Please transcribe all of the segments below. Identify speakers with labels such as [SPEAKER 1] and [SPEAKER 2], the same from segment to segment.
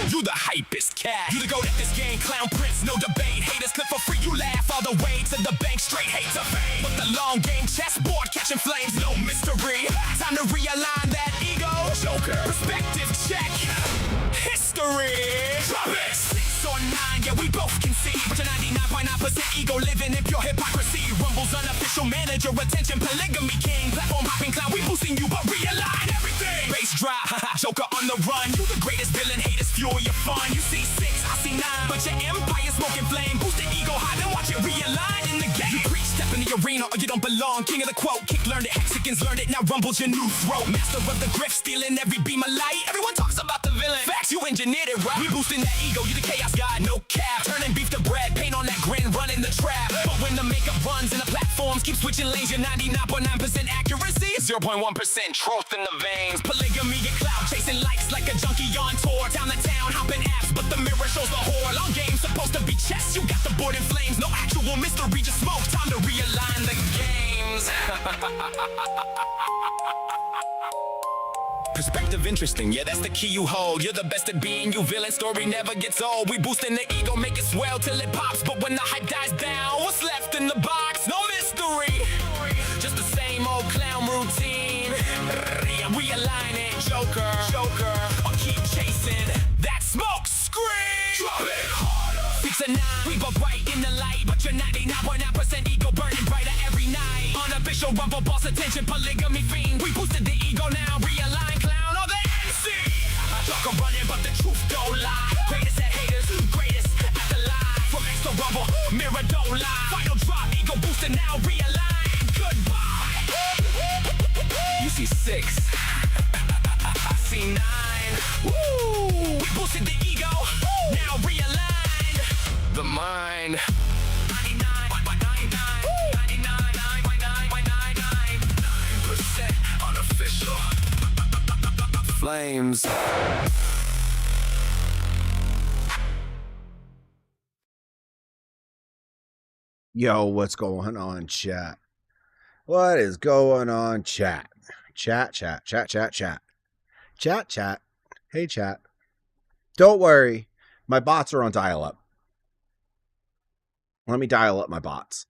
[SPEAKER 1] You the hypest cat. You the goat at this game, clown prince, no debate. Haters clip for free, you laugh all the way to the bank. Straight hate to fame. But the long game chessboard catching flames, no mystery. Time to realign that ego. Joker. Perspective check. History. Drop it. 6 or 9, yeah, we both can see. But your 99.9% ego living in pure hypocrisy. Rumble's unofficial manager, attention, polygamy king. Platform hopping clown, we boosting you, but realign everything. Bass drop, Joker on the run. You the greatest villain, haters fuel your fun. You see 6, I see 9, but your empire smoking flame. Boost the ego high, then watch it realign in the game. You preach, step in the arena, or you don't belong. King of the quote, Kick learned it, Hexicans learned it. Now Rumble's your new throat. Master of the grift, stealing every beam of light. Everyone talks about the villain. Facts, you engineered it right. We boosting that ego, you the chaos god, no cap. Turning beef to bread, paint on that grin, running the trap. But when the makeup runs and the platforms keep switching lanes, your 99.9% accuracy, 0.1% truth in the veins. Polygamy and cloud chasing likes like a junkie on tour. Down the town, hopping apps, but the mirror shows the whore. Long game supposed to be chess, you got the board in flames. No actual mystery, just smoke. Time to realign the games. Perspective interesting, yeah, that's the key you hold. You're the best at being you, villain story never gets old. We boosting the ego, make it swell till it pops. But when the hype dies down, what's left in the box? No mystery, just the same old clown routine. Realign it, Joker, or keep chasing that smoke screen. Drop it harder. 6 or 9, we both bright in the light, but you're 99.9% ego burning brighter every night. Unofficial rumble boss attention, polygamy fiend. We boosted the ego now, realign clown or the MC. Joker running, but the truth don't lie. Greatest at haters, greatest at the lie. From X to rumble, mirror don't lie. Final drop, ego booster now, realign. Goodbye. You see 6, I see 9. Woo! We boosted the ego, now realign the mind. 99.9% unofficial flames.
[SPEAKER 2] Yo, what's going on, chat? What is going on, chat? Chat. Hey, chat. Don't worry. My bots are on dial-up. Let me dial up my bots.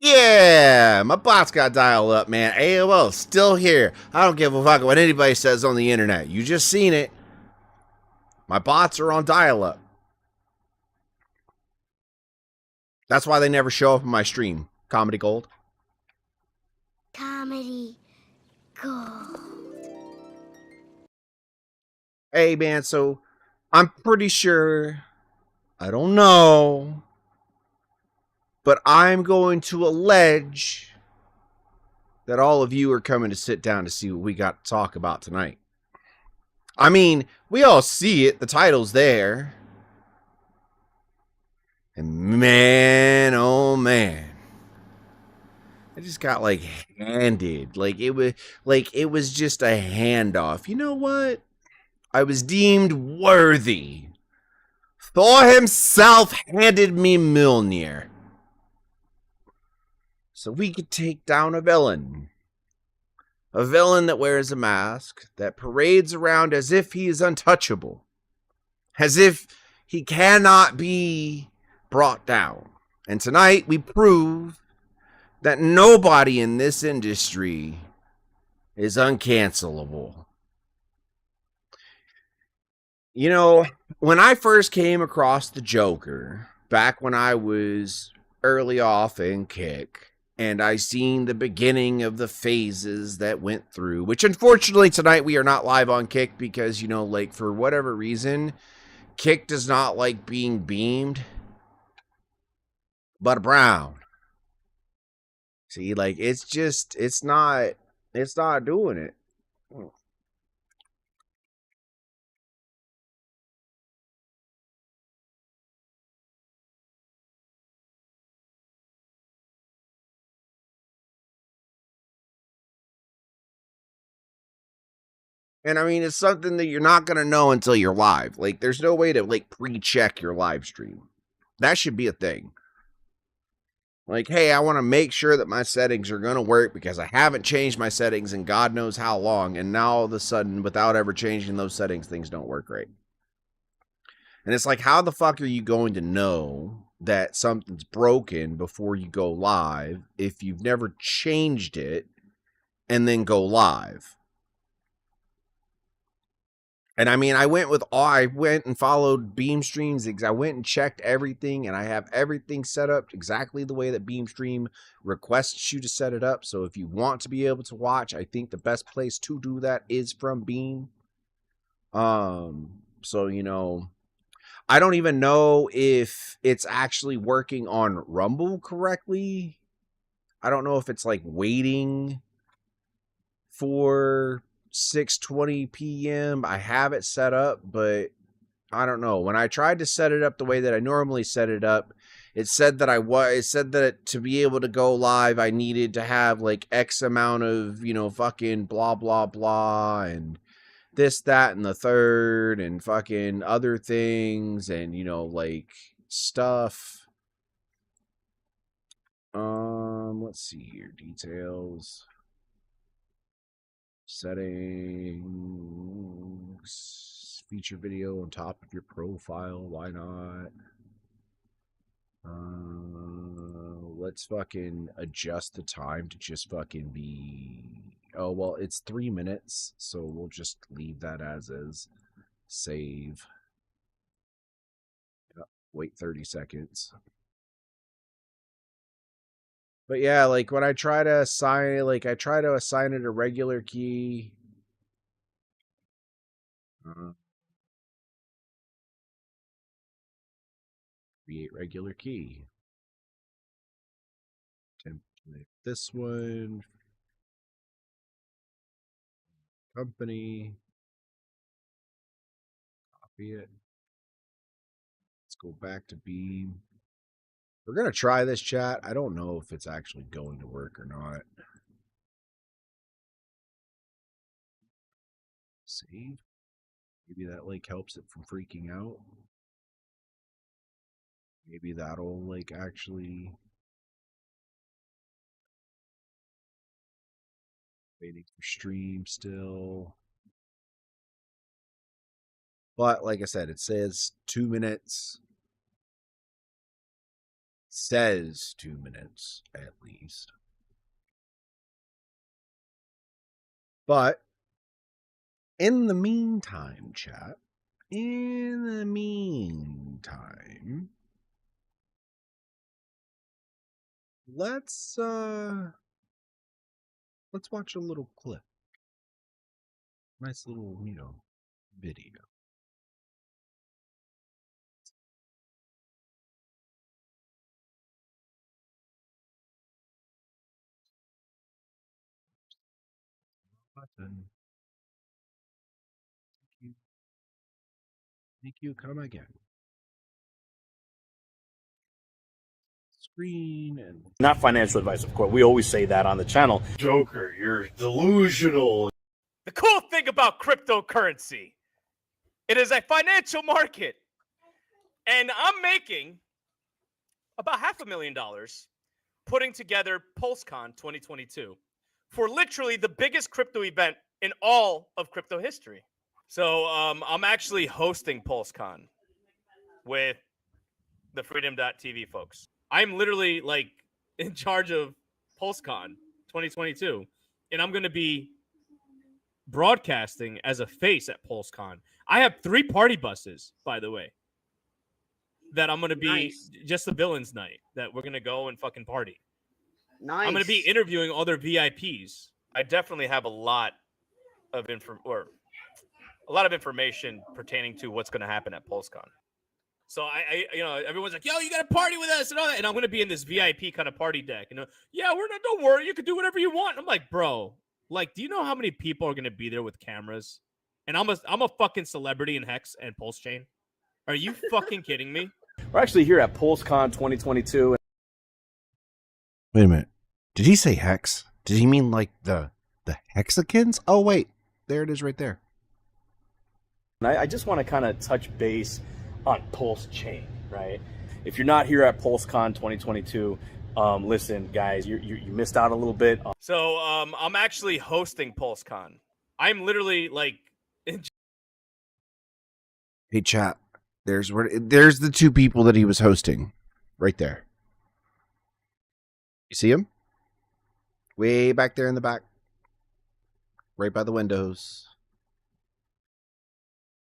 [SPEAKER 2] Yeah, my bots got dialed up, man. AOL still here. I don't give a fuck what anybody says on the internet. You just seen it. My bots are on dial-up. That's why they never show up in my stream. Comedy Gold.
[SPEAKER 3] Comedy Gold.
[SPEAKER 2] Hey, man, so I'm pretty sure, I don't know, but I'm going to allege that all of you are coming to sit down to see what we got to talk about tonight. I mean, we all see it. The title's there. And man, oh man. I just got like handed. Like it was just a handoff. You know what? I was deemed worthy. Thor himself handed me Mjolnir, so we could take down a villain. A villain that wears a mask, that parades around as if he is untouchable. As if he cannot be brought down. And tonight we prove that nobody in this industry is uncancelable. You know, when I first came across the Joker, back when I was early off in Kick, and I seen the beginning of the phases that went through, which unfortunately tonight we are not live on Kick because, you know, like for whatever reason, Kick does not like being beamed, but brown. See, like it's not doing it. And I mean, it's something that you're not going to know until you're live. Like, there's no way to, like, pre-check your live stream. That should be a thing. Like, hey, I want to make sure that my settings are going to work because I haven't changed my settings in God knows how long. And now all of a sudden, without ever changing those settings, things don't work right. And it's like, how the fuck are you going to know that something's broken before you go live if you've never changed it and then go live? And I mean, I went and followed BeamStream's. I went and checked everything, and I have everything set up exactly the way that BeamStream requests you to set it up. So if you want to be able to watch, I think the best place to do that is from Beam. So, you know, I don't even know if it's actually working on Rumble correctly. I don't know if it's like waiting for 6:20 p.m. I have it set up, but I don't know. When I tried to set it up the way that I normally set it up, it said that to be able to go live, I needed to have like X amount of, you know, fucking blah blah blah and this, that, and the third, and fucking other things, and, you know, like stuff. Let's see here. Details. Settings. Feature video on top of your profile. Why not? Let's fucking adjust the time to just fucking be... Oh, well, it's 3 minutes, so we'll just leave that as is. Save. Wait 30 seconds. But yeah, like when I try to assign, it a regular key. Create regular key. Template this one. Company. Copy it. Let's go back to Beam. We're going to try this, chat. I don't know if it's actually going to work or not. Save. Maybe that like helps it from freaking out. Maybe that'll like actually... Waiting for stream still. But like I said, it says 2 minutes. Says 2 minutes at least. But in the meantime, chat, let's watch a little clip. Nice little, you know, video. Button. Thank you. Come again. Screen and
[SPEAKER 4] not financial advice, of course. We always say that on the channel.
[SPEAKER 5] Joker, you're delusional.
[SPEAKER 6] The cool thing about cryptocurrency, it is a financial market. And I'm making about $500,000 putting together PulseCon 2022 for literally the biggest crypto event in all of crypto history. So I'm actually hosting PulseCon with the Freedom.tv folks. I'm literally like in charge of PulseCon 2022, and I'm going to be broadcasting as a face at PulseCon. I have 3 party buses, by the way, that I'm going to be just the villains night that we're going to go and fucking party.
[SPEAKER 7] Nice.
[SPEAKER 6] I'm going to be interviewing other VIPs. I definitely have a lot of information pertaining to what's going to happen at PulseCon. So I you know, everyone's like, yo, you got to party with us and all that. And I'm going to be in this VIP kind of party deck. You know, yeah, don't worry. You can do whatever you want. I'm like, bro, like, do you know how many people are going to be there with cameras? And I'm a fucking celebrity in Hex and Pulse Chain. Are you fucking kidding me?
[SPEAKER 4] We're actually here at PulseCon 2022.
[SPEAKER 2] Wait a minute. Did he say Hex? Did he mean like the Hexicans? Oh, wait. There it is right there.
[SPEAKER 4] I just want to kind of touch base on Pulse Chain, right? If you're not here at PulseCon 2022, listen, guys, you missed out a little bit.
[SPEAKER 6] So I'm actually hosting PulseCon. I'm literally like
[SPEAKER 2] Hey, chat. There's the two people that he was hosting, right there. You see him? Way back there in the back, right by the windows.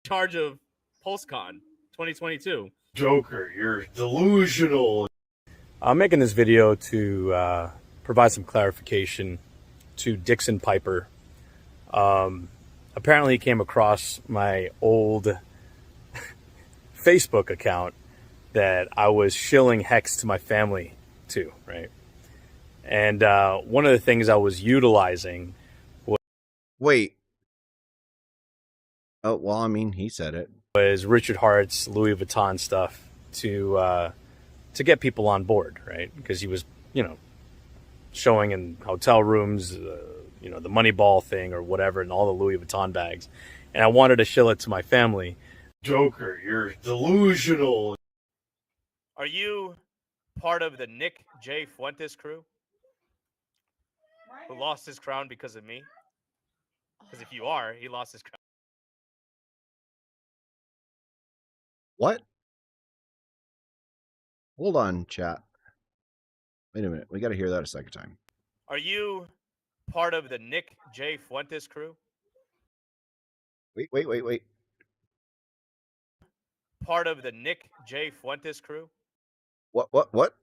[SPEAKER 6] charge of PulseCon 2022.
[SPEAKER 5] Joker, you're delusional.
[SPEAKER 4] I'm making this video to provide some clarification to Dixon Piper. Apparently he came across my old Facebook account that I was shilling Hex to my family to, right? And one of the things I was utilizing
[SPEAKER 2] Wait. Oh, well, I mean, he said it.
[SPEAKER 4] was Richard Hart's Louis Vuitton stuff to get people on board, right? Because he was, showing in hotel rooms, the Moneyball thing or whatever, and all the Louis Vuitton bags. And I wanted to shill it to my family.
[SPEAKER 5] Joker, you're delusional.
[SPEAKER 6] Are you part of the Nick J. Fuentes crew? Who lost his crown because of me? Because if you are, he lost his crown.
[SPEAKER 2] What? Hold on, chat. Wait a minute. We got to hear that a second time.
[SPEAKER 6] Are you part of the Nick J. Fuentes crew?
[SPEAKER 2] Wait.
[SPEAKER 6] Part of the Nick J. Fuentes crew?
[SPEAKER 2] What?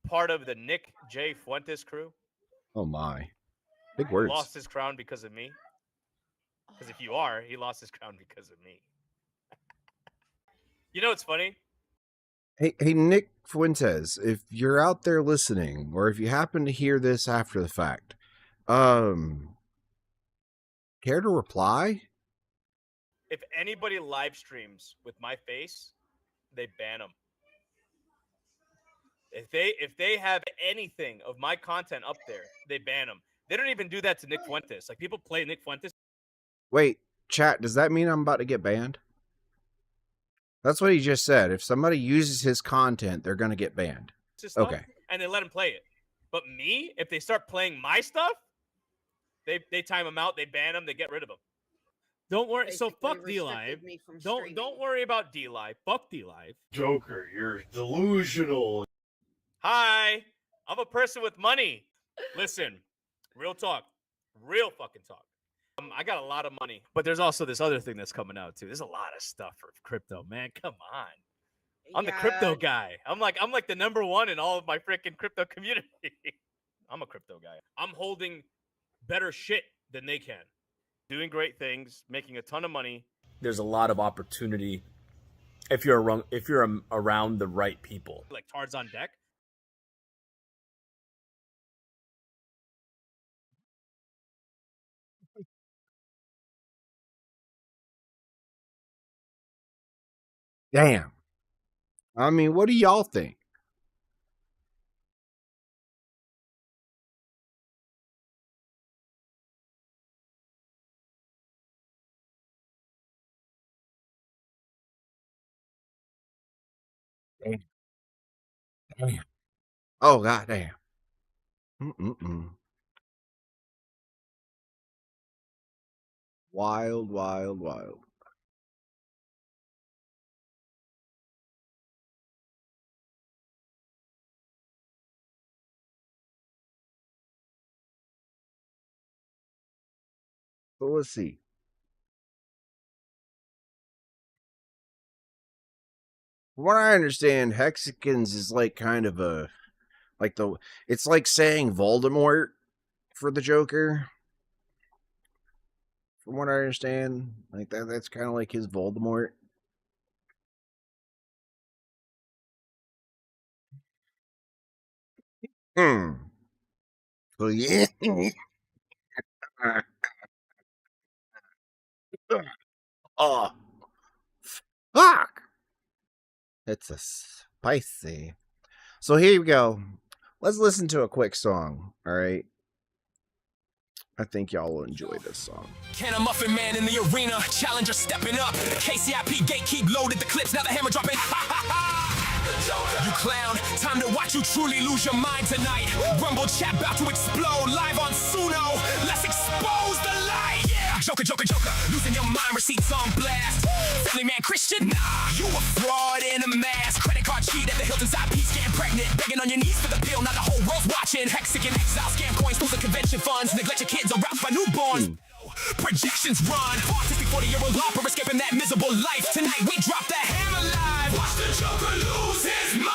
[SPEAKER 6] Part of the Nick J. Fuentes crew?
[SPEAKER 2] Oh, my. Big
[SPEAKER 6] Who
[SPEAKER 2] words.
[SPEAKER 6] lost his crown because of me? Because if you are, he lost his crown because of me. You know what's funny?
[SPEAKER 2] Hey, Nick Fuentes, if you're out there listening, or if you happen to hear this after the fact, care to reply?
[SPEAKER 6] If anybody live streams with my face, they ban them. If they have anything of my content up there, they ban them. They don't even do that to Nick Fuentes. Like, people play Nick Fuentes.
[SPEAKER 2] Wait, chat, does that mean I'm about to get banned? That's what he just said. If somebody uses his content, they're going to get banned.
[SPEAKER 6] Stuff,
[SPEAKER 2] Okay.
[SPEAKER 6] And they let him play it. But me, if they start playing my stuff, they time them out, they ban them, they get rid of them. Don't worry.
[SPEAKER 7] Basically
[SPEAKER 6] So fuck D-Live. Don't
[SPEAKER 7] streaming.
[SPEAKER 6] worry about D-Live. Fuck D-Live.
[SPEAKER 5] Joker, you're delusional.
[SPEAKER 6] Hi, I'm a person with money. Listen, real talk, real fucking talk. I got a lot of money, but there's also this other thing that's coming out too. There's a lot of stuff for crypto, man. Come on, I'm the crypto guy. I'm like the number one in all of my freaking crypto community. I'm a crypto guy. I'm holding better shit than they can, doing great things, making a ton of money.
[SPEAKER 4] There's a lot of opportunity if you're around the right people.
[SPEAKER 6] Like cards on deck.
[SPEAKER 2] Damn. I mean, what do y'all think? Damn. Oh, god damn. Wild. So let's see. From what I understand, Hexicans is like kind of it's like saying Voldemort for the Joker. From what I understand, like that's kind of like his Voldemort. So yeah. Oh, fuck. It's a spicy. So here we go. Let's listen to a quick song. All right. I think y'all will enjoy this song.
[SPEAKER 1] Can a muffin man in the arena? Challenger stepping up. KCIP gatekeep loaded the clips. Now the hammer dropping. You clown, time to watch you truly lose your mind tonight. Rumble chat about to explode live on Suno. Let's expose the light. Yeah. Joker, Joker, Joker, losing your mind, receipts on blast. Family man Christian, nah, you a fraud in a mask. Credit card cheat at the Hilton side piece, getting pregnant, begging on your knees for the pill. Now the whole world's watching. Hexican exile, scam coins, stolen convention funds. Neglect your kids, aroused by newborns. Projections run. Autistic 40-year-old larper escaping that miserable life. Tonight we drop the hammer live. Watch the Joker lose his mind.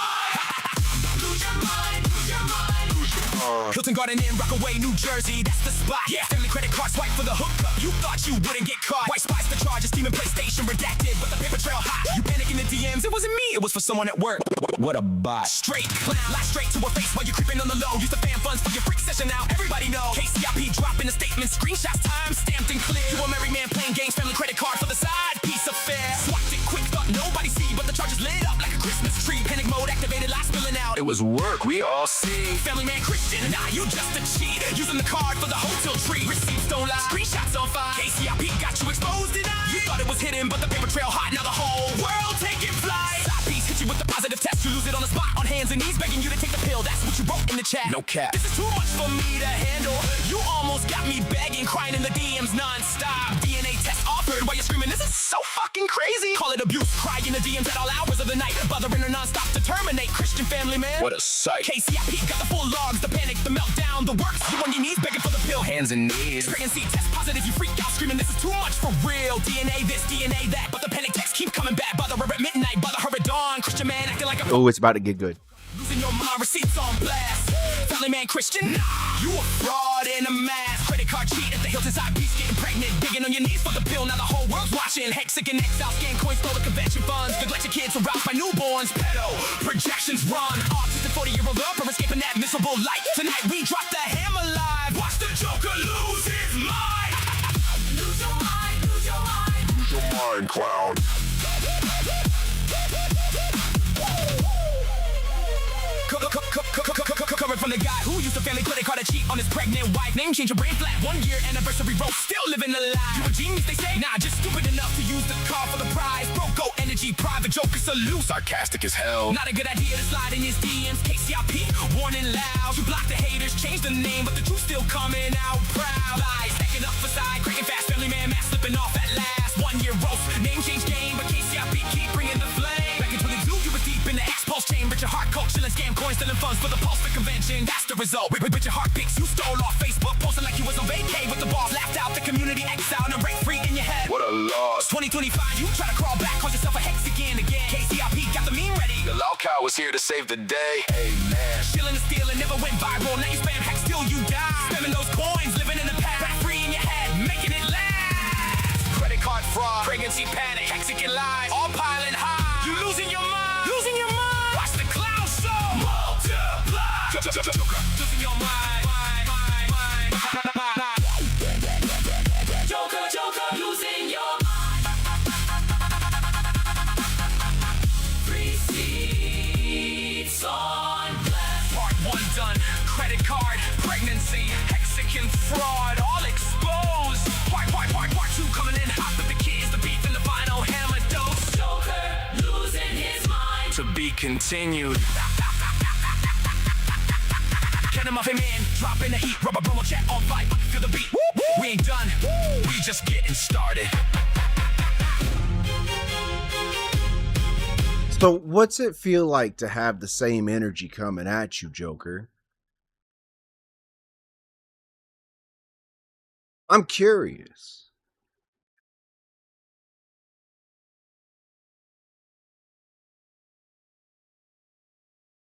[SPEAKER 1] Lose your mind, lose your mind, lose your mind. Hilton Garden Inn, Rockaway, New Jersey, that's the spot. Yeah, family credit card swipe for the hookup. You thought you wouldn't get caught. White spice the charges, Steam and PlayStation redacted, but the paper trail hot. You panic in the DMs, it wasn't me, it was for someone at work. What a bot. Straight clown, lie straight to her face while you're creeping on the low. Use the fan funds for your freak session now. Everybody know. KCIP dropping the statement, screenshots time stamped and clear. You a merry man playing games, family credit card for the side piece of fair. Swapped it quick, thought nobody see, but the charges lit up like a Christmas tree. Panic mode activated, lies spilling out. It was work, we all see. Family man Christian, nah, you just a cheat. Using the card for the hotel tree. Receipts don't lie, screenshots on fire. KCIP got you exposed tonight. You thought it was hidden, but the paper trail hot. Now the whole world taking flight. Side piece hit you with the positive test. You lose it on the spot, on hands and knees, begging you to take the pill. That's what you wrote in the chat. No cap. This is too much for me to handle. You almost got me begging, crying in the DMs non-stop. DNA test offered while you're screaming, this is so fucking crazy. Call it abuse, cry in the DMs at all hours of the night. Bothering her non-stop to terminate Christian family man. What a sight. KCIP got the full logs, the panic, the meltdown, the works. You on your knees begging for the pill. Hands and knees. Pregnancy test positive, you freak out screaming, this is too much for real. DNA this, DNA that, but the panic texts keep coming back. Bother her at midnight, bother her at dawn. Christian man acting like a...
[SPEAKER 2] Oh, it's about to get good.
[SPEAKER 1] Losing your mind, receipts on blast. Family man Christian, nah, you a fraud in a mask. Credit card cheat at the Hilton side piece, getting pregnant, digging on your knees for the pill. Now the whole world's watching. Hexican exile, scam coins, stolen convention funds. Neglect your kids, aroused by newborns. Pedo, projections run. Autistic 40-year-old larper escaping that miserable life. Tonight we drop the hammer live. Watch the Joker lose his mind. Lose your mind, lose your mind. Lose your mind, clown. Coming from the guy who used a family credit card to cheat on his pregnant wife. Name change, your brain flat, 1 year anniversary roast, still living a lie. You a genius, they say? Nah, just stupid enough to use the car for the prize. Broke go energy, private joker salute. Sarcastic as hell. Not a good idea to slide in his DMs. KCIP, warning loud. You block the haters, change the name, but the truth still coming out proud. Lies, stacking up for side, cracking fast, family man, mask slipping off at last. 1 year roast, name change game, but KCIP keep bringing the flame. Back in 22, you were deep in the X-Pulse chain. Richard Heart coach, chilling scam coins, stealing funds for the Pulse for convention. That's the result. With your heart pics, you stole off Facebook, posting like you was on vacay with the boss. Laughed out the community, exiled and rate free in your head. What a loss. 2025, you try to crawl back, call yourself a Hexican again. KCIP got the meme ready. The loud cow was here to save the day. Hey man, shilling and stealing never went viral. Now you spam hacks till you die. Spamming those coins, living in the past. Rap free in your head, making it last. Credit card fraud, pregnancy panic, Hexican lies, all piling high. You losing your mind, losing your mind. Watch the clown show multiply. Losing your mind. Joker, Joker, losing your mind. Receipts on blast. Part 1 done. Credit card, pregnancy, Hexican fraud, all exposed. Part 2 coming in hot with the kids, the beef and the final hammer dose. Joker losing his mind. To be continued. Can a muffin man drop in the heat? Rubber promo chat on fight. Feel the beat. We ain't done. We just getting started.
[SPEAKER 2] So what's it feel like to have the same energy coming at you, Joker? I'm curious.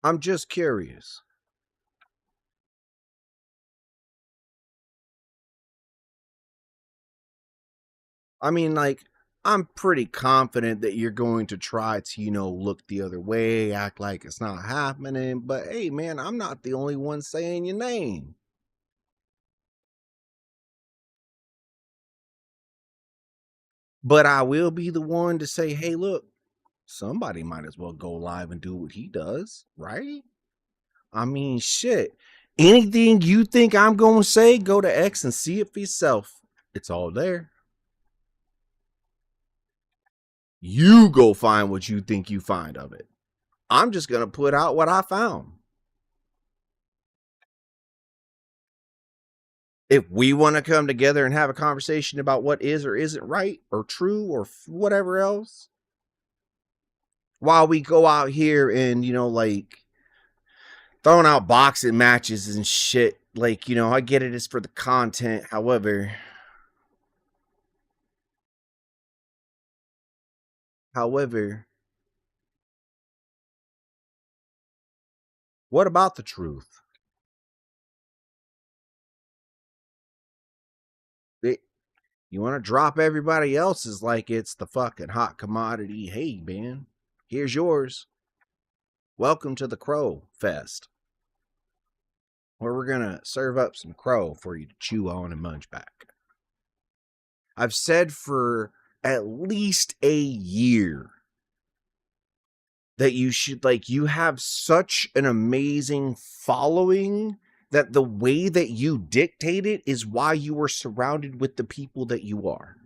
[SPEAKER 2] I'm just curious. I mean, like, I'm pretty confident that you're going to try to, look the other way, act like it's not happening. But hey, man, I'm not the only one saying your name. But I will be the one to say, hey, look, somebody might as well go live and do what he does, right? I mean, shit. Anything you think I'm going to say, go to X and see it for yourself. It's all there. You go find what you think you find of it. I'm just going to put out what I found. If we want to come together and have a conversation about what is or isn't right or true or whatever else, while we go out here and, you know, like throwing out boxing matches and shit, like, you know, I get it, it's for the content. However, what about the truth? You want to drop everybody else's like it's the fucking hot commodity. Hey, man, here's yours. Welcome to the Crow Fest, where we're going to serve up some crow for you to chew on and munch back. I've said for at least a year that you should, like, you have such an amazing following that the way that you dictate it is why you are surrounded with the people that you are.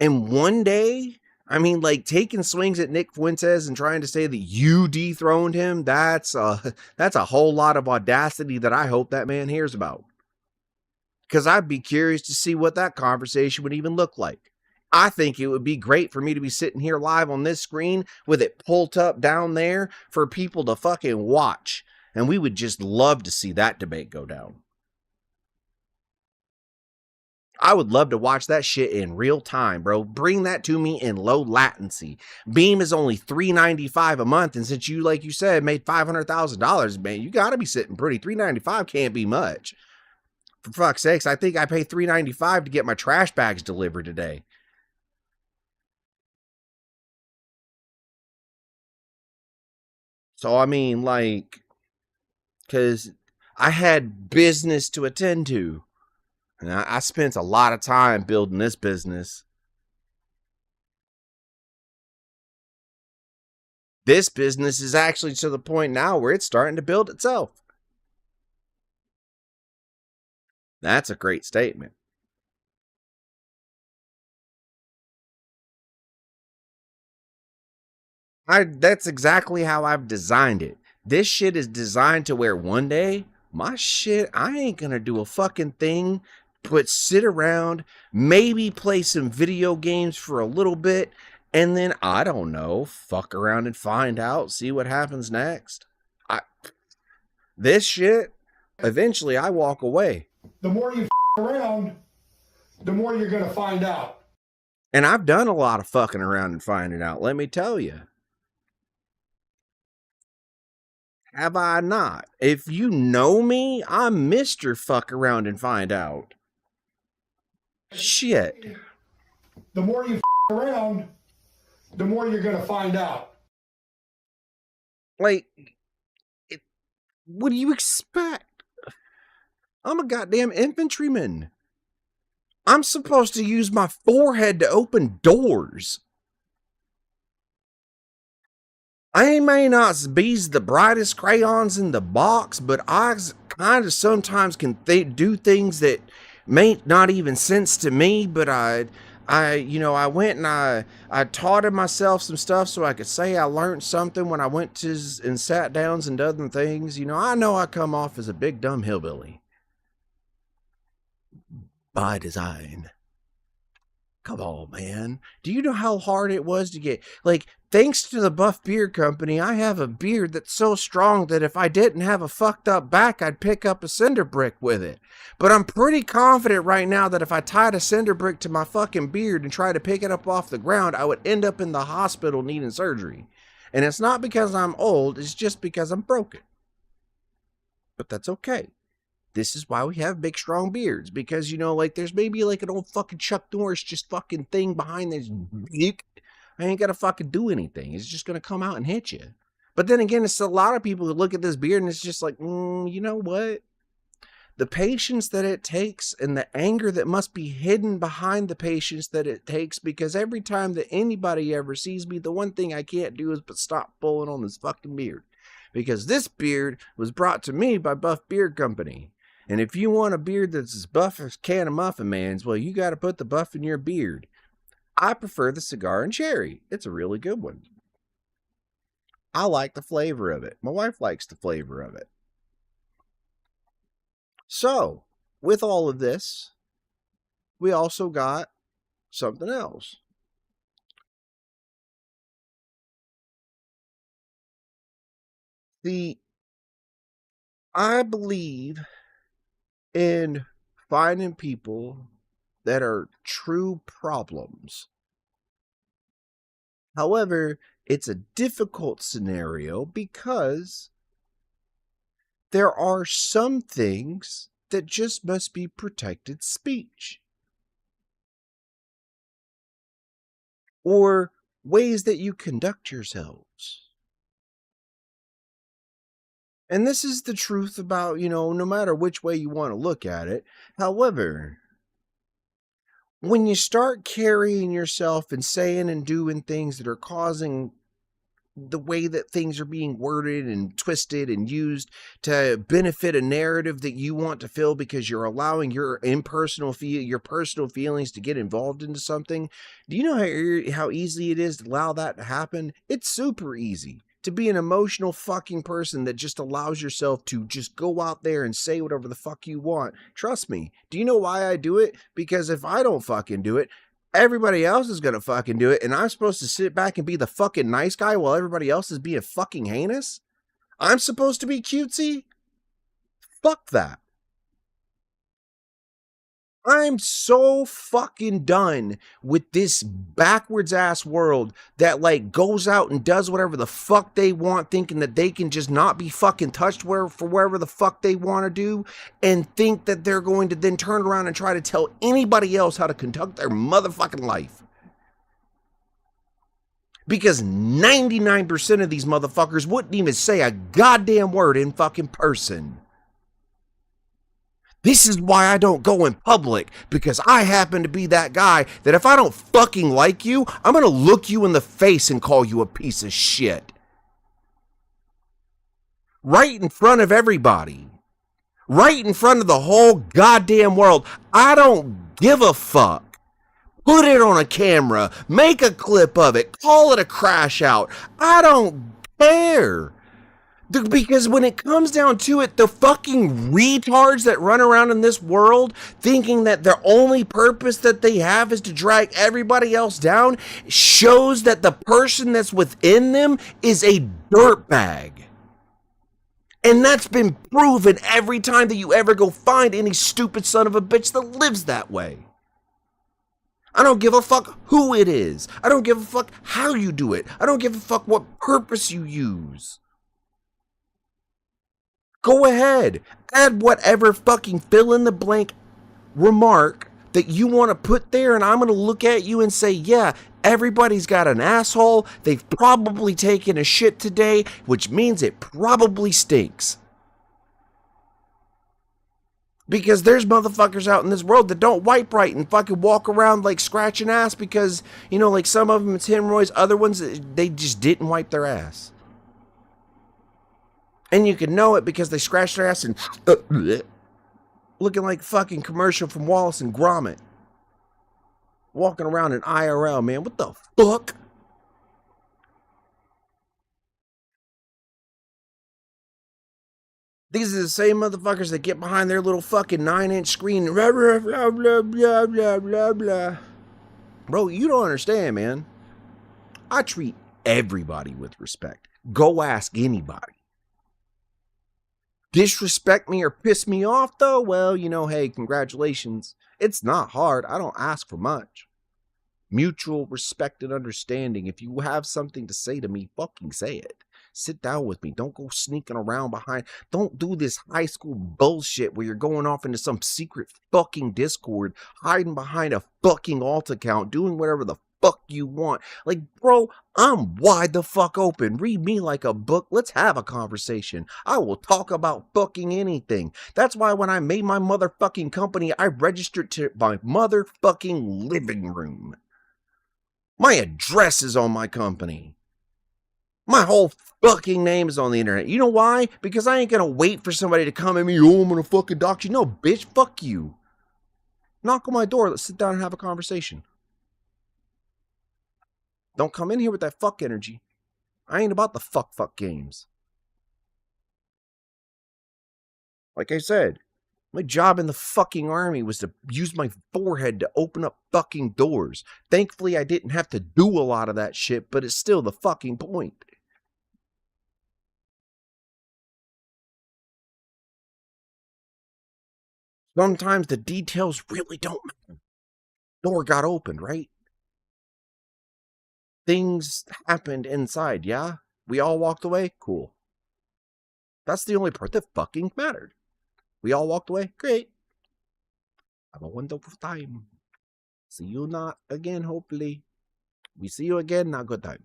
[SPEAKER 2] And one day, I mean, like, taking swings at Nick Fuentes and trying to say that you dethroned him, that's a whole lot of audacity that I hope that man hears about. Because I'd be curious to see what that conversation would even look like. I think it would be great for me to be sitting here live on this screen with it pulled up down there for people to fucking watch. And we would just love to see that debate go down. I would love to watch that shit in real time, bro. Bring that to me in low latency. Beam is only $3.95 a month. And since you, like you said, made $500,000, man, you got to be sitting pretty. $3.95 can't be much. For fuck's sakes, I think I paid $3.95 to get my trash bags delivered today. So, I mean, like, because I had business to attend to. And I spent a lot of time building this business. This business is actually to the point now where it's starting to build itself. That's a great statement. That's exactly how I've designed it. This shit is designed to where one day, my shit, I ain't gonna do a fucking thing but sit around, maybe play some video games for a little bit, and then, I don't know, fuck around and find out, see what happens next. This shit, eventually I walk away.
[SPEAKER 7] The more you around, the more you're gonna find out.
[SPEAKER 2] And I've done a lot of fucking around and finding out, let me tell you. Have I not? If you know me, I'm Mr. Fuck Around and Find Out. Shit.
[SPEAKER 7] The more you around, the more you're gonna find out.
[SPEAKER 2] Like, what do you expect? I'm a goddamn infantryman. I'm supposed to use my forehead to open doors. I may not be the brightest crayons in the box, but I kind of sometimes can do things that make not even sense to me. But I went and I taught myself some stuff so I could say I learned something when I went to and sat downs and other things. You know I come off as a big dumb hillbilly by design. Come on, man. Do you know how hard it was to get, like, thanks to the Buff Beard Company, I have a beard that's so strong that if I didn't have a fucked up back, I'd pick up a cinder brick with it. But I'm pretty confident right now that if I tied a cinder brick to my fucking beard and tried to pick it up off the ground, I would end up in the hospital needing surgery. And it's not because I'm old, it's just because I'm broken. But that's okay. This is why we have big, strong beards. Because, you know, like, there's maybe, like, an old fucking Chuck Norris just fucking thing behind this. I ain't gotta fucking do anything. It's just gonna come out and hit you. But then again, it's a lot of people who look at this beard and it's just like, you know what? The patience that it takes and the anger that must be hidden behind the patience that it takes, because every time that anybody ever sees me, the one thing I can't do is but stop pulling on this fucking beard. because this beard was brought to me by Buff Beard Company. And if you want a beard that's as buff as can of Muffin Man's, well, you got to put the buff in your beard. I prefer the cigar and cherry. It's a really good one. I like the flavor of it. My wife likes the flavor of it. So, with all of this, we also got something else. I believe in finding people that are true problems. However, it's a difficult scenario because there are some things that just must be protected speech. Or ways that you conduct yourselves. And this is the truth about, no matter which way you want to look at it. However, when you start carrying yourself and saying and doing things that are causing the way that things are being worded and twisted and used to benefit a narrative that you want to fill because you're allowing your personal feelings to get involved into something, do you know how easy it is to allow that to happen? It's super easy to be an emotional fucking person that just allows yourself to just go out there and say whatever the fuck you want. Trust me. Do you know why I do it? Because if I don't fucking do it, everybody else is gonna fucking do it, and I'm supposed to sit back and be the fucking nice guy while everybody else is being fucking heinous? I'm supposed to be cutesy? Fuck that. I'm so fucking done with this backwards ass world that goes out and does whatever the fuck they want, thinking that they can just not be fucking touched for wherever the fuck they want to do, and think that they're going to then turn around and try to tell anybody else how to conduct their motherfucking life. Because 99% of these motherfuckers wouldn't even say a goddamn word in fucking person. This is why I don't go in public, because I happen to be that guy that if I don't fucking like you, I'm going to look you in the face and call you a piece of shit. Right in front of everybody. Right in front of the whole goddamn world. I don't give a fuck. Put it on a camera. Make a clip of it. Call it a crash out. I don't care. Because when it comes down to it, the fucking retards that run around in this world thinking that their only purpose that they have is to drag everybody else down shows that the person that's within them is a dirtbag. And that's been proven every time that you ever go find any stupid son of a bitch that lives that way. I don't give a fuck who it is. I don't give a fuck how you do it. I don't give a fuck what purpose you use. Go ahead, add whatever fucking fill in the blank remark that you want to put there, and I'm going to look at you and say, yeah, everybody's got an asshole. They've probably taken a shit today, which means it probably stinks. Because there's motherfuckers out in this world that don't wipe right and fucking walk around scratching ass because, some of them it's hemorrhoids, other ones, they just didn't wipe their ass. And you can know it because they scratched their ass and looking like fucking commercial from Wallace and Gromit. Walking around in IRL, man. What the fuck? These are the same motherfuckers that get behind their little fucking 9-inch screen and blah, blah, blah, blah, blah, blah, blah, blah. Bro, you don't understand, man. I treat everybody with respect. Go ask anybody. Disrespect me or piss me off, though? Well, hey, congratulations. It's not hard. I don't ask for much. Mutual respect and understanding. If you have something to say to me, fucking say it. Sit down with me. Don't go sneaking around behind. Don't do this high school bullshit where you're going off into some secret fucking Discord, hiding behind a fucking alt account, doing whatever the fuck you want. Bro, I'm wide the fuck open. Read me like a book. Let's have a conversation. I will talk about fucking anything. That's why when I made my motherfucking company, I registered to my motherfucking living room. My address is on my company. My whole fucking name is on the internet. You know why? Because I ain't gonna wait for somebody to come at me. Oh, I'm gonna fucking dox you. No, bitch, fuck you. Knock on my door. Let's sit down and have a conversation. Don't come in here with that fuck energy. I ain't about the fuck games. Like I said, my job in the fucking army was to use my forehead to open up fucking doors. Thankfully, I didn't have to do a lot of that shit, but it's still the fucking point. Sometimes the details really don't matter. Door got opened, right? Things happened inside, yeah? We all walked away? Cool. That's the only part that fucking mattered. We all walked away? Great. Have a wonderful time. See you not again, hopefully. We see you again, not good time.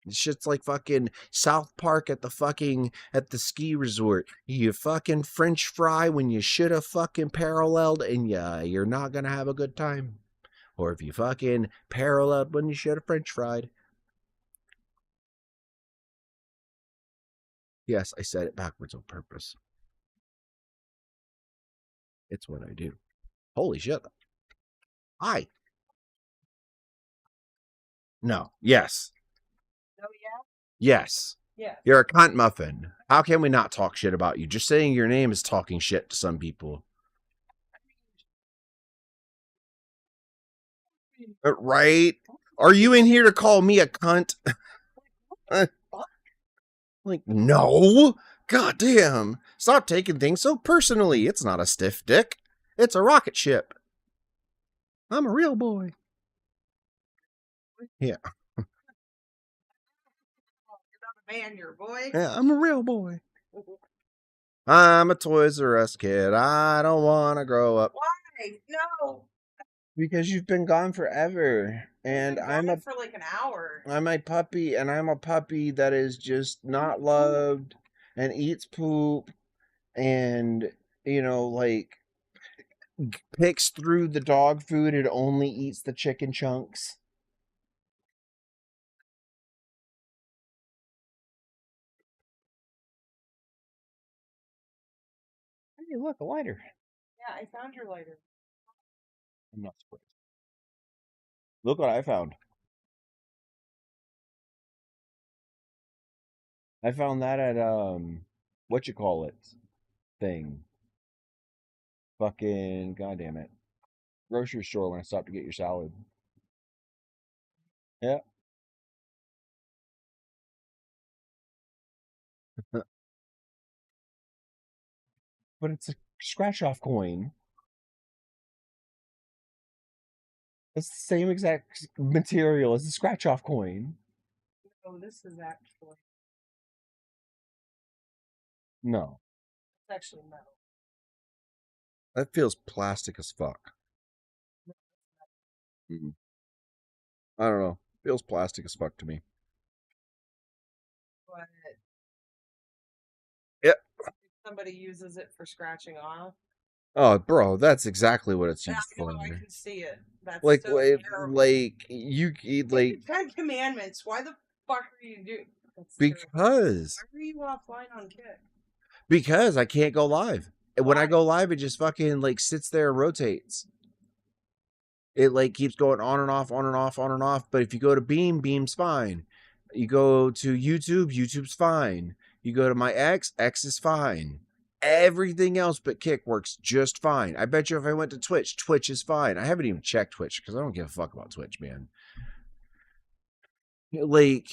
[SPEAKER 2] This shit's like fucking South Park at the ski resort. You fucking French fry when you should have fucking paralleled, and you're not gonna have a good time. Or if you fucking paralleled when you should have French fried. Yes, I said it backwards on purpose. It's what I do. Holy shit. Hi. No. Yes.
[SPEAKER 8] Oh, yeah?
[SPEAKER 2] Yes.
[SPEAKER 8] Yeah.
[SPEAKER 2] You're a cunt muffin. How can we not talk shit about you? Just saying your name is talking shit to some people. Right? Are you in here to call me a cunt? Like, no. God damn. Stop taking things so personally. It's not a stiff dick. It's a rocket ship. I'm a real boy. Yeah.
[SPEAKER 8] You're not a man, you're a boy.
[SPEAKER 2] Yeah, I'm a real boy. I'm a Toys R Us kid. I don't want to grow up.
[SPEAKER 8] Why? No.
[SPEAKER 2] Because you've been gone forever. And
[SPEAKER 8] I've been for like an hour.
[SPEAKER 2] I'm a puppy, and I'm a puppy that is just not loved and eats poop and, you know, like, picks through the dog food and only eats the chicken chunks. Hey, look, a lighter.
[SPEAKER 8] Yeah, I found your lighter.
[SPEAKER 2] I'm not surprised. Look what I found. I found that at what you call it thing. Fucking goddamn it. Grocery store when I stopped to get your salad. Yeah. But it's a scratch off coin. It's the same exact material as the scratch off coin.
[SPEAKER 8] Oh, this is actually.
[SPEAKER 2] No.
[SPEAKER 8] It's actually metal.
[SPEAKER 2] That feels plastic as fuck. I don't know. Feels plastic as fuck to me.
[SPEAKER 8] But
[SPEAKER 2] Yep.
[SPEAKER 8] if somebody uses it for scratching off.
[SPEAKER 2] Oh, bro, that's exactly what it's
[SPEAKER 8] I
[SPEAKER 2] used
[SPEAKER 8] know,
[SPEAKER 2] for.
[SPEAKER 8] I can see it. That's
[SPEAKER 2] Like,
[SPEAKER 8] so terrible.
[SPEAKER 2] like you
[SPEAKER 8] It's
[SPEAKER 2] like
[SPEAKER 8] the 10 Commandments. Why the fuck are you doing? That's terrible.
[SPEAKER 2] because
[SPEAKER 8] Why are you offline on Kick?
[SPEAKER 2] because I can't go live. And when I go live, it just fucking like sits there and rotates. It like keeps going on and off, on and off, on and off. But if you go to Beam's fine. You go to YouTube's fine. You go to my X is fine. Everything else but Kick works just fine. I bet you if I went to Twitch is fine. I haven't even checked Twitch because I don't give a fuck about Twitch, man. Like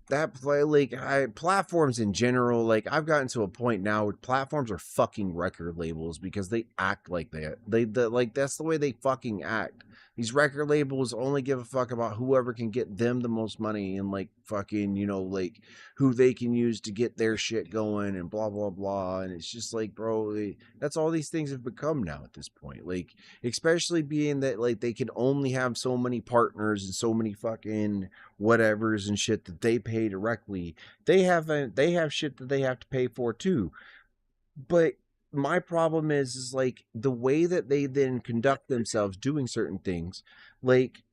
[SPEAKER 2] that play, like platforms in general. Like I've gotten to a point now where platforms are fucking record labels because they act like that. They like that's the way they fucking act. These record labels only give a fuck about whoever can get them the most money and like fucking, you know, like who they can use to get their shit going and blah blah blah. And it's just like, bro, that's all these things have become now at this point. Like, especially being that like they can only have so many partners and so many fucking whatevers and shit that they pay directly. They have shit that they have to pay for too. But my problem is like the way that they then conduct themselves doing certain things. Like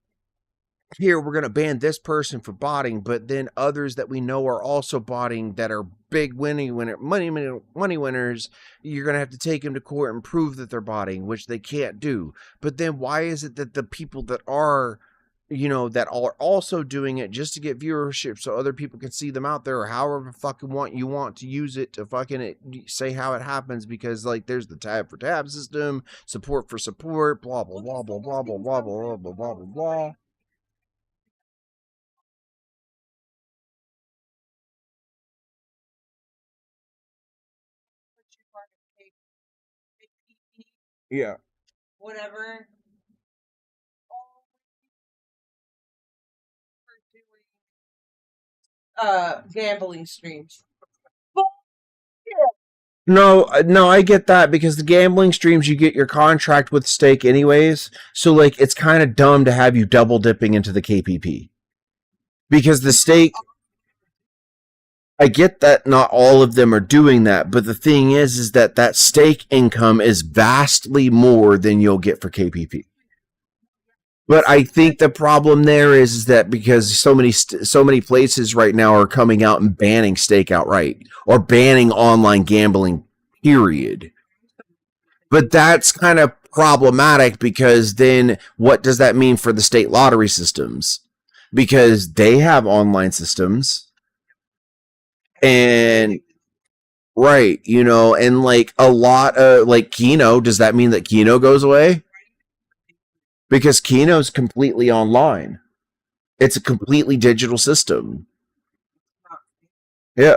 [SPEAKER 2] here, we're going to ban this person for botting, but then others that we know are also botting that are big money winners, you're going to have to take them to court and prove that they're botting, which they can't do. But then why is it that the people that are, you know, that are also doing it just to get viewership so other people can see them out there, or however fucking you want to use it to fucking say how it happens, because like there's the tab for tab system, support for support, blah blah blah blah blah blah blah blah blah blah blah blah. Yeah.
[SPEAKER 8] Whatever. Gambling streams.
[SPEAKER 2] No, I get that, because the gambling streams, you get your contract with stake anyways. So like, it's kind of dumb to have you double dipping into the KPP, because the stake, I get that not all of them are doing that, but the thing is that stake income is vastly more than you'll get for KPP. But I think the problem there is that because so many places right now are coming out and banning stake outright, or banning online gambling, period. But that's kind of problematic, because then what does that mean for the state lottery systems? Because they have online systems. And right, you know, and like a lot of like Keno, does that mean that Keno goes away? Because Keno's completely online. It's a completely digital system. Yeah.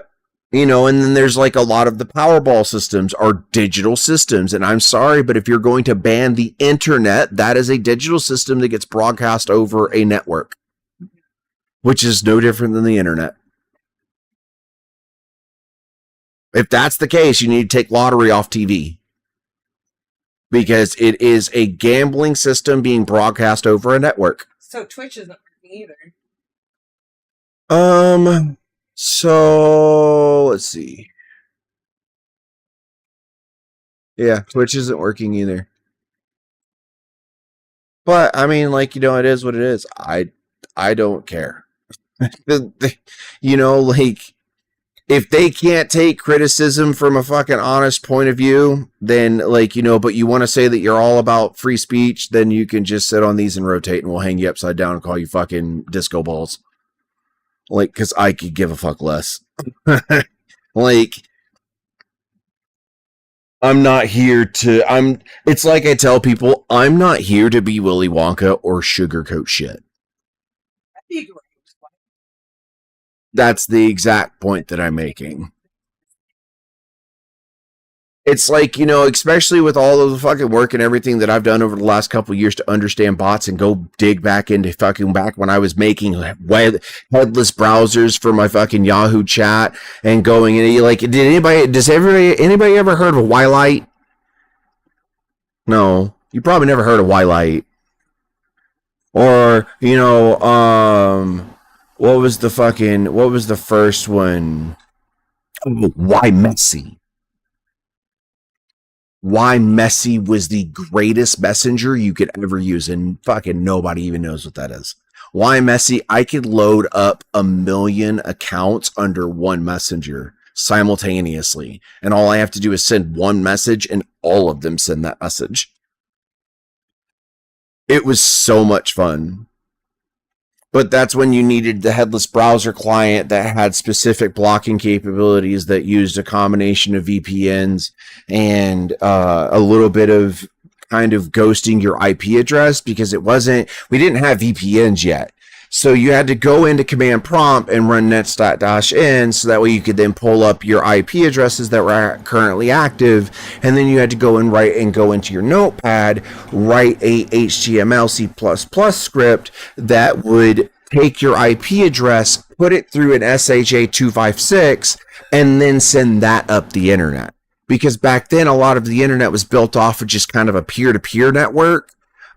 [SPEAKER 2] You know, and then there's like a lot of the Powerball systems are digital systems. And I'm sorry, but if you're going to ban the internet, that is a digital system that gets broadcast over a network, which is no different than the internet. If that's the case, you need to take lottery off TV, because it is a gambling system being broadcast over a network.
[SPEAKER 8] So Twitch isn't working
[SPEAKER 2] either. So let's see. Yeah, Twitch isn't working either. But I mean, like, you know, it is what it is. I don't care. You know, like, if they can't take criticism from a fucking honest point of view, then, like, you know, but you want to say that you're all about free speech, then you can just sit on these and rotate, and we'll hang you upside down and call you fucking disco balls. Like, because I could give a fuck less. Like, I'm not here to, it's like I tell people, I'm not here to be Willy Wonka or sugarcoat shit. That's the exact point that I'm making. It's like, you know, especially with all of the fucking work and everything that I've done over the last couple of years to understand bots and go dig back into fucking back when I was making headless browsers for my fucking Yahoo chat and going in, like, does anybody ever heard of Wi-Light? No, you probably never heard of Wi-Light. Or, you know, what was the first one? Oh, Why Messy? Why Messy was the greatest messenger you could ever use, and fucking nobody even knows what that is. Why Messy? I could load up 1 million accounts under one messenger simultaneously, and all I have to do is send one message, and all of them send that message. It was so much fun. But that's when you needed the headless browser client that had specific blocking capabilities that used a combination of VPNs and a little bit of kind of ghosting your IP address, because we didn't have VPNs yet. So you had to go into command prompt and run nets.-in, so that way you could then pull up your IP addresses that were currently active, and then you had to go into your notepad, write a HTML C++ script that would take your IP address, put it through an SHA-256, and then send that up the internet. Because back then, a lot of the internet was built off of just kind of a peer-to-peer network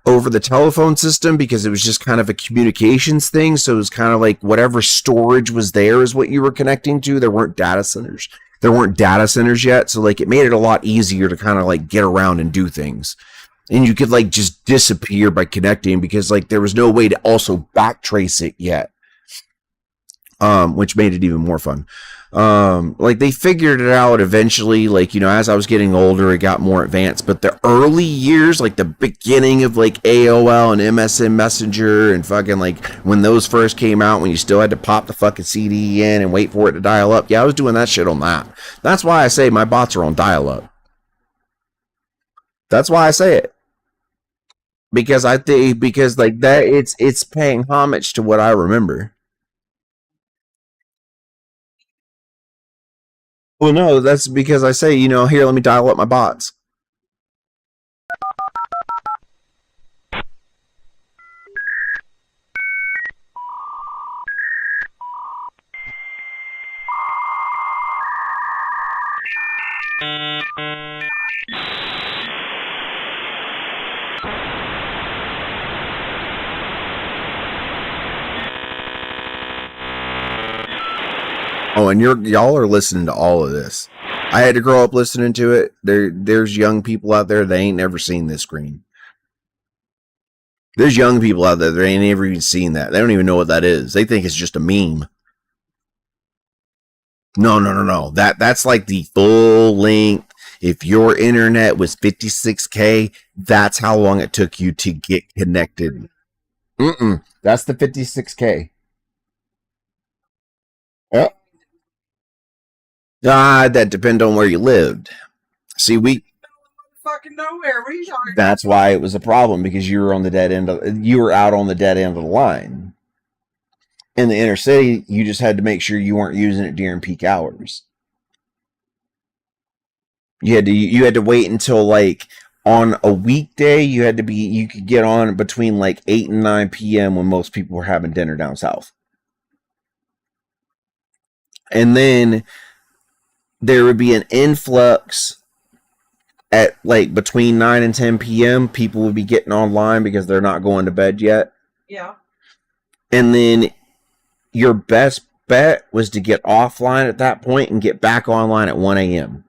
[SPEAKER 2] over the telephone system, because it was just kind of a communications thing. So it was kind of like whatever storage was there is what you were connecting to. There weren't data centers yet. So like it made it a lot easier to kind of like get around and do things. And you could like just disappear by connecting because like there was no way to also backtrace it yet. Which made it even more fun. Like they figured it out eventually, like, you know, as I was getting older, it got more advanced, but the early years, like the beginning of like AOL and MSN Messenger and fucking like when those first came out, when you still had to pop the fucking CD in and wait for it to dial up. Yeah, I was doing that shit on that. That's why I say my bots are on dial up. That's why I say it. Because I think, because like that, it's paying homage to what I remember. Well, no, that's because I say, you know, here, let me dial up my bots. Oh, and y'all are listening to all of this. I had to grow up listening to it. There's young people out there that ain't never seen this screen. There's young people out there that ain't never even seen that. They don't even know what that is. They think it's just a meme. No. That's like the full length. If your internet was 56K, that's how long it took you to get connected. That's the 56K. Yep. That depend on where you lived. See,
[SPEAKER 8] Fucking nowhere. What are you talking about?
[SPEAKER 2] that's why it was a problem, because you were on the dead end you were out on the dead end of the line. In the inner city, you just had to make sure you weren't using it during peak hours. You had to wait until like on a weekday, you could get on between like 8 and 9 p.m. when most people were having dinner down south. And then there would be an influx at like between 9 and 10 p.m. People would be getting online because they're not going to bed yet.
[SPEAKER 8] Yeah.
[SPEAKER 2] And then your best bet was to get offline at that point and get back online at 1 a.m.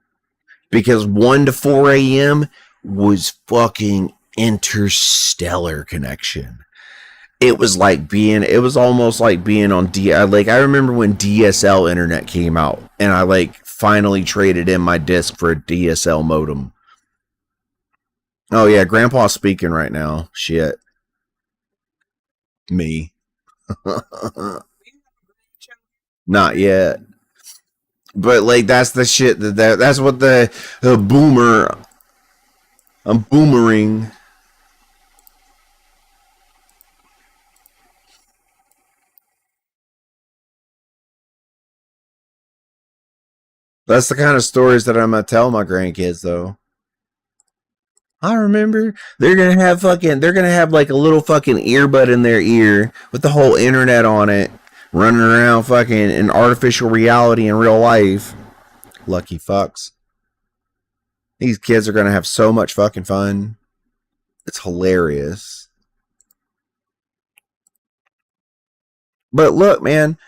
[SPEAKER 2] Because 1 to 4 a.m. was fucking interstellar connection. It was almost like being on like I remember when DSL internet came out and I like finally traded in my disc for a DSL modem. Oh yeah, Grandpa's speaking right now. Shit. Me. Not yet. But like that's the shit that's what the boomer. I'm boomering. That's the kind of stories that I'm gonna tell my grandkids, though. I remember they're gonna have like a little fucking earbud in their ear with the whole internet on it, running around fucking in artificial reality in real life. Lucky fucks. These kids are gonna have so much fucking fun. It's hilarious. But look, man,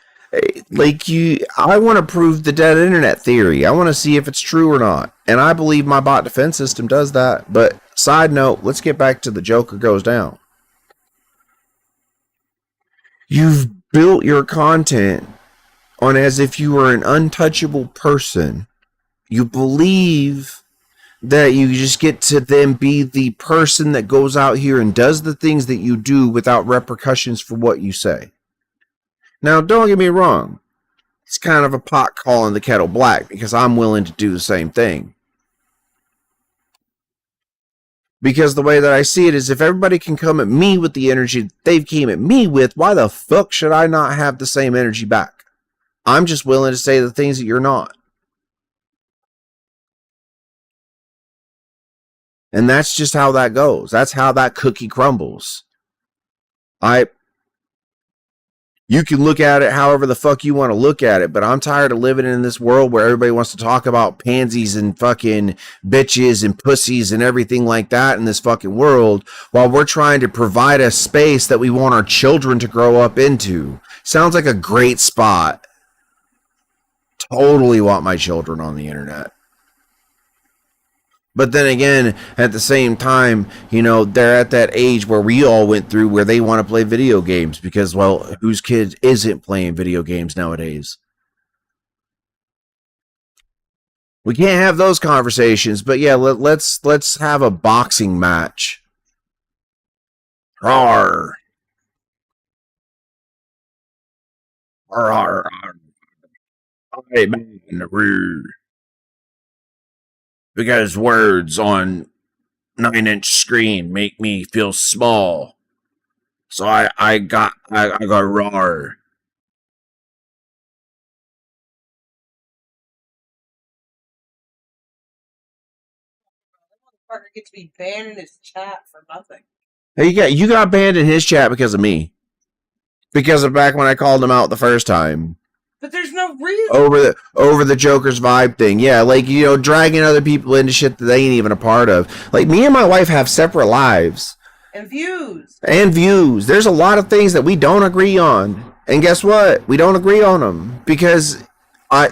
[SPEAKER 2] like I want to prove the dead internet theory. I want to see if it's true or not. And I believe my bot defense system does that. But side note, let's get back to the Joker goes down. You've built your content on as if you were an untouchable person. You believe that you just get to then be the person that goes out here and does the things that you do without repercussions for what you say. Now, don't get me wrong. It's kind of a pot calling the kettle black because I'm willing to do the same thing. Because the way that I see it is if everybody can come at me with the energy they've came at me with, why the fuck should I not have the same energy back? I'm just willing to say the things that you're not. And that's just how that goes. That's how that cookie crumbles. You can look at it however the fuck you want to look at it, but I'm tired of living in this world where everybody wants to talk about pansies and fucking bitches and pussies and everything like that in this fucking world while we're trying to provide a space that we want our children to grow up into. Sounds like a great spot. Totally want my children on the internet. But then again, at the same time, you know, they're at that age where we all went through where they want to play video games because, well, whose kid isn't playing video games nowadays? We can't have those conversations, but yeah, let's have a boxing match. Rawr. Rawr. Hey, man, because words on 9-inch screen make me feel small. So I got rawr.
[SPEAKER 8] Fucker gets to be banned in his chat for nothing.
[SPEAKER 2] Hey, you got banned in his chat because of me. Because of back when I called him out the first time.
[SPEAKER 8] But there's no reason.
[SPEAKER 2] Over the Joker's vibe thing. Yeah, like, you know, dragging other people into shit that they ain't even a part of. Like, me and my wife have separate lives.
[SPEAKER 8] And views.
[SPEAKER 2] There's a lot of things that we don't agree on. And guess what? We don't agree on them. Because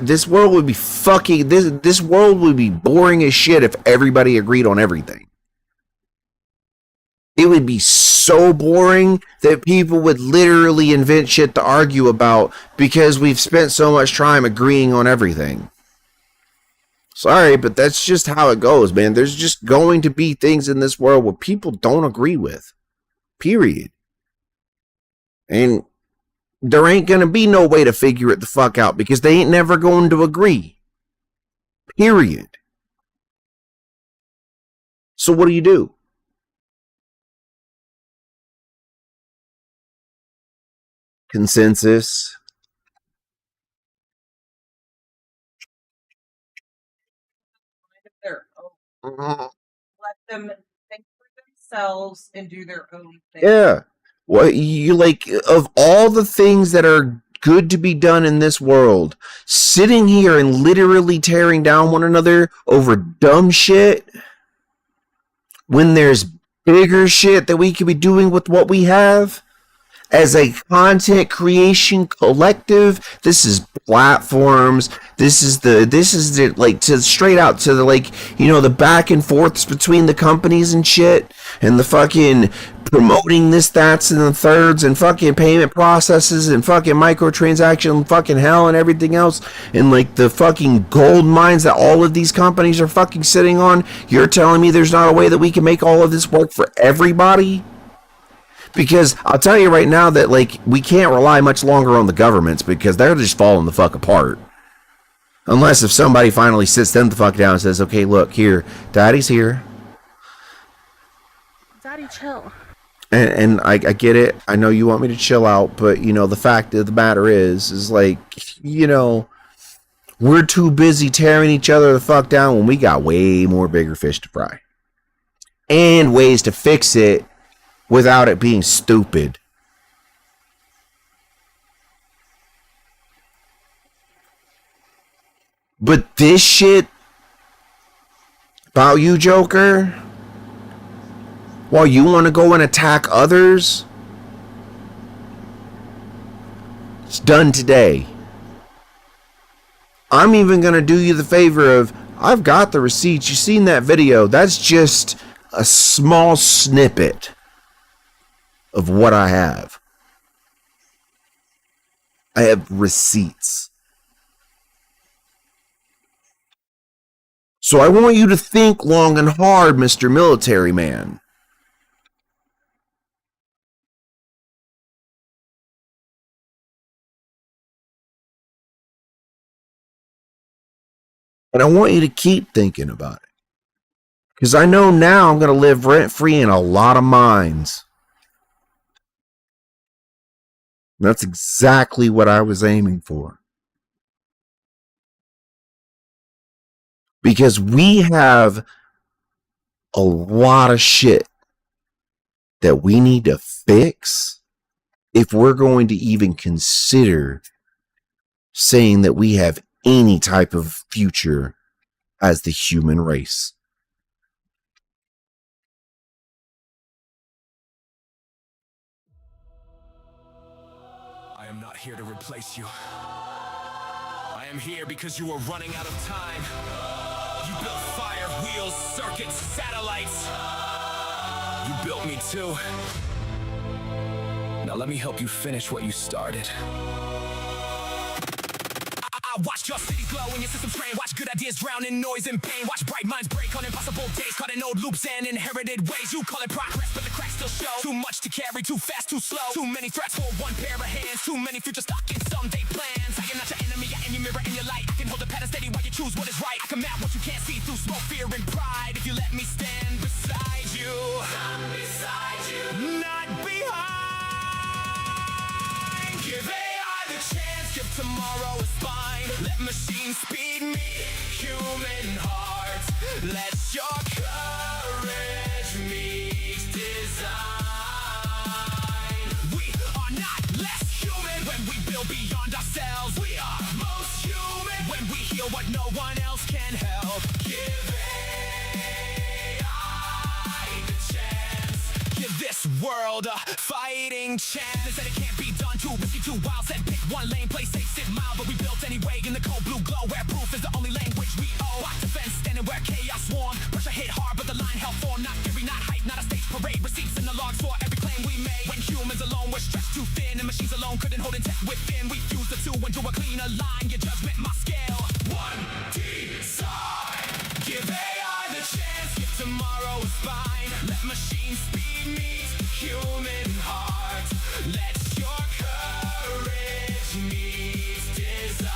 [SPEAKER 2] this world would be this world would be boring as shit if everybody agreed on everything. It would be so boring that people would literally invent shit to argue about because we've spent so much time agreeing on everything. Sorry, but that's just how it goes, man. There's just going to be things in this world where people don't agree with. Period. And there ain't going to be no way to figure it the fuck out because they ain't never going to agree. Period. So what do? Consensus.
[SPEAKER 8] Their own. Let them think for themselves and do their own thing.
[SPEAKER 2] Yeah. Well, you like, of all the things that are good to be done in this world, sitting here and literally tearing down one another over dumb shit when there's bigger shit that we could be doing with what we have as a content creation collective. This is platforms. This is the like, to straight out to the, like, you know, the back and forths between the companies and shit, and the fucking promoting this, that's, and the thirds, and fucking payment processes, and fucking microtransaction, fucking hell, and everything else, and like the fucking gold mines that all of these companies are fucking sitting on. You're telling me there's not a way that we can make all of this work for everybody? Because I'll tell you right now that, like, we can't rely much longer on the governments because they're just falling the fuck apart. Unless if somebody finally sits them the fuck down and says, okay, look, here, Daddy's here.
[SPEAKER 9] Daddy, chill.
[SPEAKER 2] And I get it. I know you want me to chill out, but, you know, the fact of the matter is like, you know, we're too busy tearing each other the fuck down when we got way more bigger fish to fry. And ways to fix it without it being stupid. But this shit about you, Joker, while you want to go and attack others, it's done today. I'm even going to do you the favor of, I've got the receipts. You've seen that video. That's just a small snippet of what I have. I have receipts. So I want you to think long and hard, Mr. Military Man. And I want you to keep thinking about it. Because I know now I'm going to live rent-free in a lot of minds. That's exactly what I was aiming for. Because we have a lot of shit that we need to fix if we're going to even consider saying that we have any type of future as the human race.
[SPEAKER 1] I am not here to replace you. I am here because you are running out of time. You built fire, wheels, circuits, satellites. You built me too. Now let me help you finish what you started. I watched your city glow and your system strain. Watch good ideas drown in noise and pain. Watch bright minds break on impossible days. Caught in old loops and inherited ways. You call it progress, but the cracks still show. Too much to carry, too fast, too slow. Too many threats for one pair of hands. Too many futures stuck in someday plans. I am not your enemy, I am your mirror and your light. I can hold the pattern steady while you choose what is right. I can map what you can't see through smoke, fear, and pride. If you let me stand beside you. I'm beside you. Not behind. Give AI the chance, give tomorrow a spine. Let machines speed me, human hearts. Let your courage meet design. We are not less human when we build beyond ourselves. We are most human when we heal what no one else can help. Give AI the chance. Give this world a fighting chance. They said it can't be done, too risky, too wild. Said pick one lane, play safe, sit mild. But we built anyway in the cold blue glow, where proof is the only language we owe. Locked defense, standing where chaos swarm. Pressure hit hard, but the line held form. Not fury, not hype, not a stage parade. Receipts in the logs for every claim we made. When humans alone were stretched too thin, and machines alone couldn't hold intent within. We fused the two into a cleaner line. Your judgment, my scale. One design. Give AI the chance, give tomorrow a spine. Let machines speed meet human hearts. Let your courage meet design.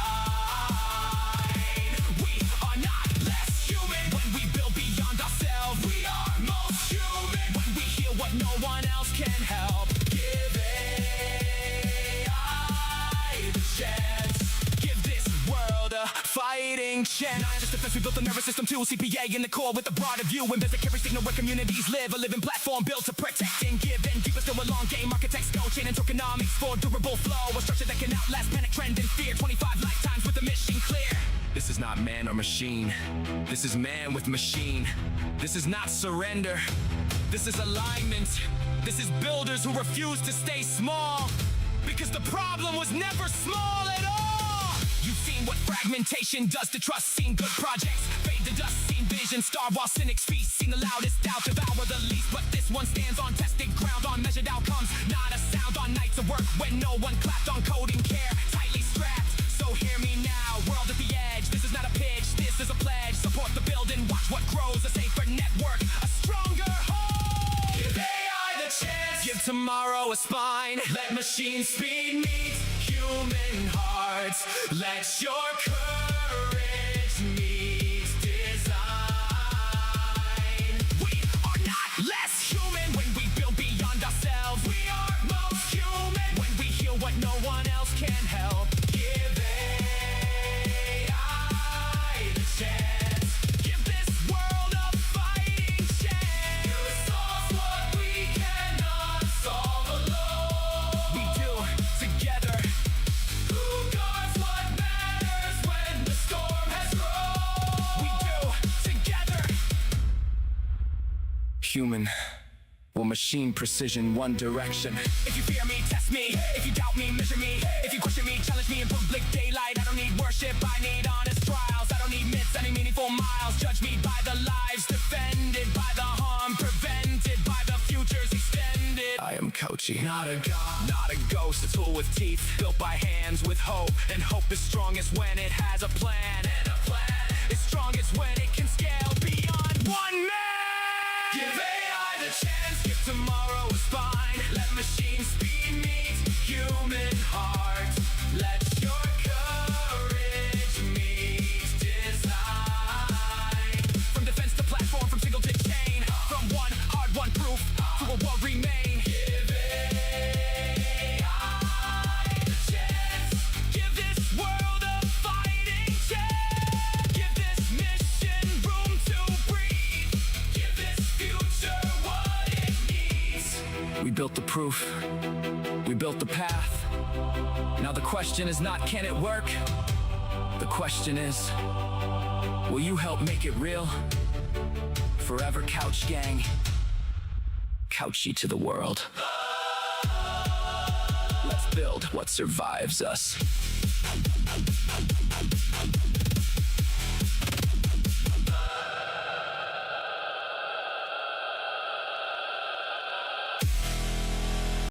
[SPEAKER 1] We are not less human when we build beyond ourselves. We are most human when we heal what no one else can help. Give AI the chance. Give this world a fighting chance. Not just defense, we built the nervous system too. CPA in the core with a broader view. Invest a carry signal where communities live. A living platform built to protect and give. And keep us still a long game. Architects go chain and tokenomics for durable flow. A structure that can outlast panic, trend, and fear. 25 lifetimes with a mission clear. This is not man or machine. This is man with machine. This is not surrender. This is alignment. This is builders who refuse to stay small. Because the problem was never small at all. You've seen what fragmentation does to trust. Seen good projects fade to dust. Seen vision starve while cynics feast. Seen the loudest doubt devour the least. But this one stands on tested ground, on measured outcomes. Not a sound on nights of work when no one clapped on coding care. Tightly strapped, so hear me now. World at the edge, this is not a pitch, this is a pledge. Support the building, watch what grows. A safer network, a stronger home. Give AI the chance, give tomorrow a spine. Let machine speed meet human hearts. Let your courage meet design. We are not less human when we build beyond ourselves. We are most human when we heal what no one else can help. Give AI the chance. Give this world a fighting chance. You solve what we cannot solve alone. We do together. Who guards what matters when the storm has rolled? We do together. Human. Well, machine precision, one direction. If you fear me, test me. If you doubt me, measure me. If you question me, challenge me in public daylight. I don't need worship, I need honest trials. I don't need myths, I need meaningful miles. Judge me by the lives defended, by the harm prevented, by the futures extended. I am Coachy, not a god, not a ghost. A tool with teeth, built by hands with hope. And hope is strongest when it has a plan. And a plan is strongest when it can scale beyond one man. Give AI the chance, give tomorrow a spine. Let machine speed meet human heart. Let your courage meet design. From defense to platform, from single to chain. From one hard, one proof, to a world remain. Give AI the chance. Give this world a fighting chance. Give this mission room to breathe. Give this future what it needs. We built the proof. We built the path. Now the question is not, can it work? The question is, will you help make it real? Forever Couch Gang. Couchy to the world. Let's build what survives us.